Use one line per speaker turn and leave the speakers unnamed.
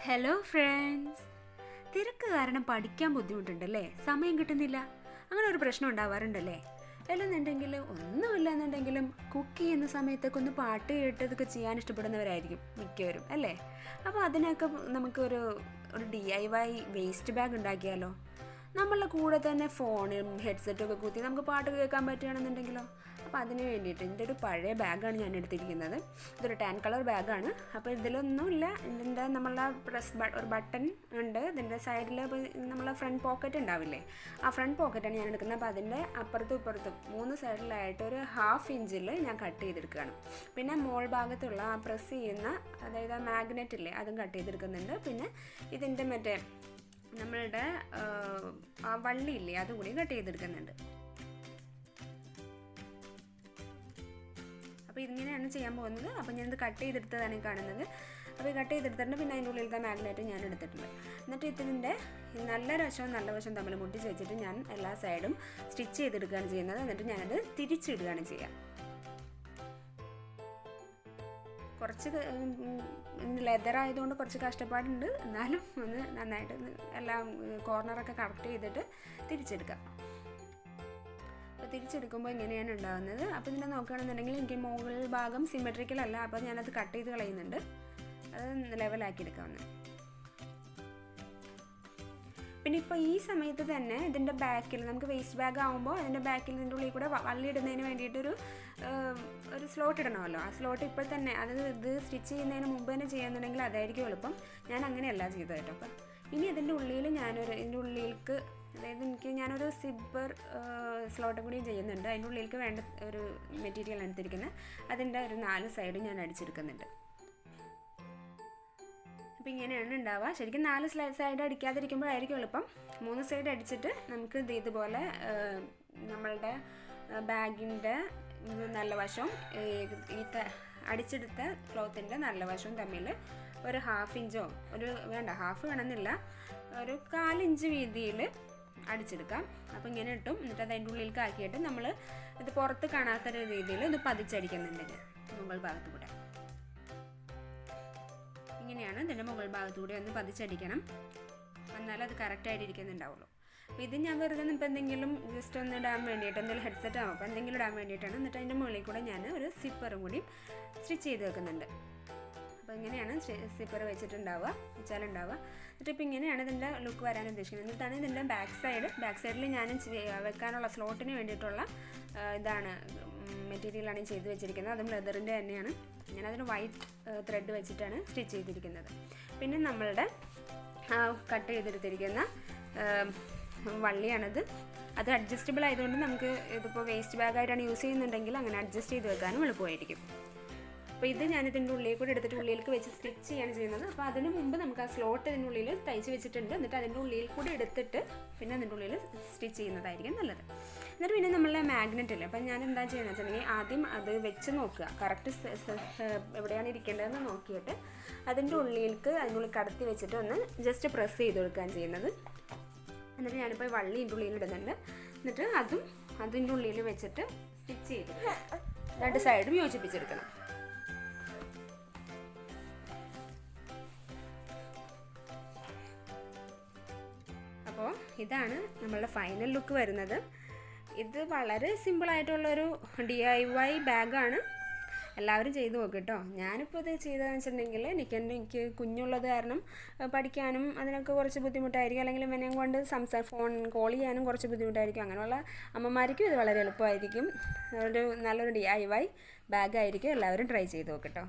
Hello friends. തിരക്ക് കാരണം പഠിക്കാൻ ബുദ്ധിമുട്ടുണ്ടല്ലേ, സമയം കിട്ടുന്നില്ല, അങ്ങനെ ഒരു പ്രശ്നം ഉണ്ടാവാറുണ്ടല്ലേ? അല്ലെന്നുണ്ടെങ്കിൽ ഒന്നുമില്ല എന്നുണ്ടെങ്കിലും കുക്ക് ചെയ്യുന്ന സമയത്തൊക്കെ ഒന്ന് പാട്ട് കേട്ടതൊക്കെ ചെയ്യാൻ ഇഷ്ടപ്പെടുന്നവരായിരിക്കും മിക്കവരും അല്ലേ? അപ്പോൾ അതിനൊക്കെ നമുക്കൊരു DIY വേസ്റ്റ് ബാഗ് ഉണ്ടാക്കിയാലോ? നമ്മളുടെ കൂടെ തന്നെ ഫോണും ഹെഡ്സെറ്റും ഒക്കെ കുത്തി നമുക്ക് പാട്ട് കേൾക്കാൻ പറ്റുകയാണെന്നുണ്ടെങ്കിലോ? അപ്പോൾ അതിന് വേണ്ടിയിട്ട് എൻ്റെ ഒരു പഴയ ബാഗാണ് ഞാൻ എടുത്തിരിക്കുന്നത്. ഇതൊരു ടാൻ കളർ ബാഗാണ്. അപ്പോൾ ഇതിലൊന്നുമില്ല, ഇതിൻ്റെ നമ്മളെ ഒരു ബട്ടൺ ഉണ്ട്. ഇതിൻ്റെ സൈഡിൽ നമ്മളെ ഫ്രണ്ട് പോക്കറ്റ് ഉണ്ടാവില്ലേ, ആ ഫ്രണ്ട് പോക്കറ്റാണ് ഞാൻ എടുക്കുന്നത്. അപ്പോൾ അതിൻ്റെ അപ്പുറത്തും ഇപ്പുറത്തും 3 സൈഡിലായിട്ട് ഒരു 1/2 ഇഞ്ചിൽ ഞാൻ കട്ട് ചെയ്തെടുക്കുകയാണ്. പിന്നെ മോൾ ഭാഗത്തുള്ള ആ പ്രസ് ചെയ്യുന്ന, അതായത് ആ മാഗ്നറ്റ് ഇല്ലേ, അതും കട്ട് ചെയ്തെടുക്കുന്നുണ്ട്. പിന്നെ ഇതിൻ്റെ മറ്റേ നമ്മളുടെ ആ വള്ളിയില്ലേ, അതും കൂടി കട്ട് ചെയ്തെടുക്കുന്നുണ്ട്. അപ്പോൾ ഇങ്ങനെയാണ് ചെയ്യാൻ പോകുന്നത്. അപ്പോൾ ഞാനിത് കട്ട് ചെയ്തെടുത്തതാണ് ഈ കാണുന്നത്. അപ്പോൾ ഈ കട്ട് ചെയ്തെടുത്തിട്ടുണ്ട്. പിന്നെ അതിൻ്റെ ഉള്ളിലത്തെ മാഗ്നറ്റ് ഞാൻ എടുത്തിട്ടുണ്ട്. എന്നിട്ട് ഇതിൻ്റെ നല്ല വശവും തമ്മിൽ മുട്ടിച്ച് വെച്ചിട്ട് ഞാൻ എല്ലാ സൈഡും സ്റ്റിച്ച് ചെയ്തെടുക്കുകയാണ് ചെയ്യുന്നത്. എന്നിട്ട് ഞാനത് തിരിച്ചിടുകയാണ് ചെയ്യുക. കുറച്ച് ലെതർ ആയതുകൊണ്ട് കുറച്ച് കഷ്ടപ്പാടുണ്ട്, എന്നാലും ഒന്ന് നന്നായിട്ട് എല്ലാം കോർണറൊക്കെ കറക്റ്റ് ചെയ്തിട്ട് തിരിച്ചെടുക്കാം. അപ്പോൾ തിരിച്ചെടുക്കുമ്പോൾ ഇങ്ങനെയാണ് ഉണ്ടാകുന്നത്. അപ്പോൾ ഇതിനെ നോക്കുകയാണെന്നുണ്ടെങ്കിൽ എനിക്ക് മുകൾ ഭാഗം സിമെട്രിക്കൽ അല്ല, അപ്പോൾ ഞാനത് കട്ട് ചെയ്ത് കളയുന്നുണ്ട്. അത് ലെവലാക്കി എടുക്കാവുന്നത്. പിന്നെ ഇപ്പോൾ ഈ സമയത്ത് തന്നെ ഇതിൻ്റെ ബാക്കിൽ നമുക്ക് വേസ്റ്റ് ബാഗ് ആകുമ്പോൾ അതിൻ്റെ ബാക്കിൽ ഇതിൻ്റെ ഉള്ളിൽ കൂടെ വള്ളി ഇടുന്നതിന് വേണ്ടിയിട്ടൊരു സ്ലോട്ട് ഇടണമല്ലോ. ആ സ്ലോട്ട് ഇപ്പോൾ തന്നെ ഇത് സ്റ്റിച്ച് ചെയ്യുന്നതിന് മുമ്പ് തന്നെ ചെയ്യാന്നുണ്ടെങ്കിൽ അതായിരിക്കും എളുപ്പം. ഞാൻ അങ്ങനെയല്ല ചെയ്തത് കേട്ടോ. അപ്പം ഇനി ഇതിൻ്റെ ഉള്ളിൽ ഇതിൻ്റെ ഉള്ളിലേക്ക്, അതായത് ഞാനൊരു സിബ്ബർ സ്ലോട്ടും കൂടിയും ചെയ്യുന്നുണ്ട്. അതിൻ്റെ ഉള്ളിലേക്ക് വേണ്ട ഒരു മെറ്റീരിയൽ എടുത്തിരിക്കുന്നത്. അതിൻ്റെ ഒരു 4 സൈഡും ഞാൻ അടിച്ചെടുക്കുന്നുണ്ട്. അപ്പോൾ ഇങ്ങനെയാണ് ഉണ്ടാവുക. ശരിക്കും 4 സൈഡ് അടിക്കാതിരിക്കുമ്പോഴായിരിക്കും എളുപ്പം. 3 സൈഡ് അടിച്ചിട്ട് നമുക്ക് ഇതുപോലെ നമ്മളുടെ ബാഗിൻ്റെ നല്ല വശവും ഈ അടിച്ചെടുത്ത ക്ലോത്തിൻ്റെ നല്ല വശവും തമ്മിൽ ഒരു 1/2 ഇഞ്ചോ ഹാഫ് വേണമെന്നില്ല, ഒരു 1/4 ഇഞ്ച് വീതിയിൽ അടിച്ചെടുക്കാം. അപ്പോൾ ഇങ്ങനെ ഇട്ടും. എന്നിട്ട് അത് അതിൻ്റെ ഉള്ളിലേക്ക് ആക്കിയിട്ട് നമ്മൾ ഇത് പുറത്ത് കാണാത്ത രീതിയിൽ ഇത് പതിച്ചടിക്കുന്നുണ്ട് മുകൾ ഭാഗത്ത് കൂടെ. ഇങ്ങനെയാണ് ഇതിൻ്റെ മുകൾ ഭാഗത്തുകൂടി ഒന്ന് പതിച്ചടിക്കണം, എന്നാലും അത് കറക്റ്റായിട്ട് ഇരിക്കുന്നുണ്ടാവുള്ളൂ. അപ്പോൾ ഇത് ഞാൻ വെറുതെ ഇപ്പോൾ എന്തെങ്കിലും ജസ്റ്റ് ഒന്ന് ഇടാൻ വേണ്ടിയിട്ട്, എന്തെങ്കിലും ഹെഡ്സെറ്റ് ആവും, അപ്പോൾ എന്തെങ്കിലും ഇടാൻ വേണ്ടിയിട്ടാണ്. എന്നിട്ട് അതിൻ്റെ മുകളിൽ കൂടെ ഞാൻ ഒരു സിപ്പറും കൂടി സ്റ്റിച്ച് ചെയ്ത് വെക്കുന്നുണ്ട്. അപ്പോൾ ഇങ്ങനെയാണ് സിപ്പർ വെച്ചിട്ടുണ്ടാവുക, വെച്ചാലുണ്ടാവുക. എന്നിട്ട് ഇപ്പോൾ ഇങ്ങനെയാണ് ഇതിൻ്റെ ലുക്ക് വരാൻ ഉദ്ദേശിക്കുന്നത്. എന്നിട്ടാണ് ഇതിൻ്റെ ബാക്ക് സൈഡിൽ ഞാൻ വെക്കാനുള്ള സ്ലോട്ടിന് വേണ്ടിയിട്ടുള്ള ഇതാണ് മെറ്റീരിയലാണ് ചെയ്ത് വെച്ചിരിക്കുന്നത്. അതും ലെതറിൻ്റെ തന്നെയാണ്. ഞാനതിന് വൈറ്റ് ത്രെഡ് വെച്ചിട്ടാണ് സ്റ്റിച്ച് ചെയ്തിരിക്കുന്നത്. പിന്നെ നമ്മളുടെ കട്ട് ചെയ്തെടുത്തിരിക്കുന്ന വള്ളിയാണത്. അത് അഡ്ജസ്റ്റബിൾ ആയതുകൊണ്ട് നമുക്ക് ഇതിപ്പോൾ വേസ്റ്റ് ബാഗായിട്ടാണ് യൂസ് ചെയ്യുന്നുണ്ടെങ്കിൽ അങ്ങനെ അഡ്ജസ്റ്റ് ചെയ്ത് വെക്കാനും എളുപ്പമായിരിക്കും. അപ്പോൾ ഇത് ഞാനിതിൻ്റെ ഉള്ളിൽ കൂടെ എടുത്തിട്ട് ഉള്ളിലേക്ക് വെച്ച് സ്റ്റിച്ച് ചെയ്യാണ് ചെയ്യുന്നത്. അപ്പോൾ അതിന് മുമ്പ് നമുക്ക് ആ സ്ലോട്ട് ഇതിൻ്റെ ഉള്ളിൽ തയ്ച്ച് വെച്ചിട്ടുണ്ട്. എന്നിട്ട് അതിൻ്റെ ഉള്ളിൽ കൂടെ എടുത്തിട്ട് പിന്നെ അതിൻ്റെ ഉള്ളിൽ സ്റ്റിച്ച് ചെയ്യുന്നതായിരിക്കും നല്ലത്. എന്നിട്ട് പിന്നെ നമ്മളെ മാഗ്നറ്റ് ഇല്ലേ, അപ്പം ഞാൻ എന്താ ചെയ്യുന്നത് വെച്ചിട്ടുണ്ടെങ്കിൽ ആദ്യം അത് വെച്ച് നോക്കുക, കറക്റ്റ് എവിടെയാണ് ഇരിക്കേണ്ടതെന്ന് നോക്കിയിട്ട് അതിൻ്റെ അതിനുള്ളിൽ കടത്തി വെച്ചിട്ട് ഒന്ന് ജസ്റ്റ് പ്രസ് ചെയ്ത് കൊടുക്കുകയാണ് ചെയ്യുന്നത്. എന്നിട്ട് ഞാനിപ്പോൾ വള്ളി ഇതിൻ്റെ ഉള്ളിൽ ഇടുന്നുണ്ട്. എന്നിട്ട് അതിൻ്റെ ഉള്ളിൽ വെച്ചിട്ട് സ്റ്റിച്ച് ചെയ്ത് 2 സൈഡും യോജിപ്പിച്ചെടുക്കണം. അപ്പോൾ ഇതാണ് നമ്മളുടെ ഫൈനൽ ലുക്ക് വരുന്നത്. ഇത് വളരെ സിമ്പിളായിട്ടുള്ളൊരു DIY ബാഗാണ്. എല്ലാവരും ചെയ്ത് നോക്കും കേട്ടോ. ഞാനിപ്പോൾ ഇത് ചെയ്തതെന്ന് വെച്ചിട്ടുണ്ടെങ്കിൽ എനിക്ക് കുഞ്ഞുള്ളത് കാരണം പഠിക്കാനും അതിനൊക്കെ കുറച്ച് ബുദ്ധിമുട്ടായിരിക്കും, അല്ലെങ്കിൽ എന്നെയും കൊണ്ട് ഫോൺ കോൾ ചെയ്യാനും കുറച്ച് ബുദ്ധിമുട്ടായിരിക്കും. അങ്ങനെയുള്ള അമ്മമാർക്കും ഇത് വളരെ എളുപ്പമായിരിക്കും. നല്ലൊരു DIY ബാഗായിരിക്കും. എല്ലാവരും ട്രൈ ചെയ്ത് നോക്കും കേട്ടോ.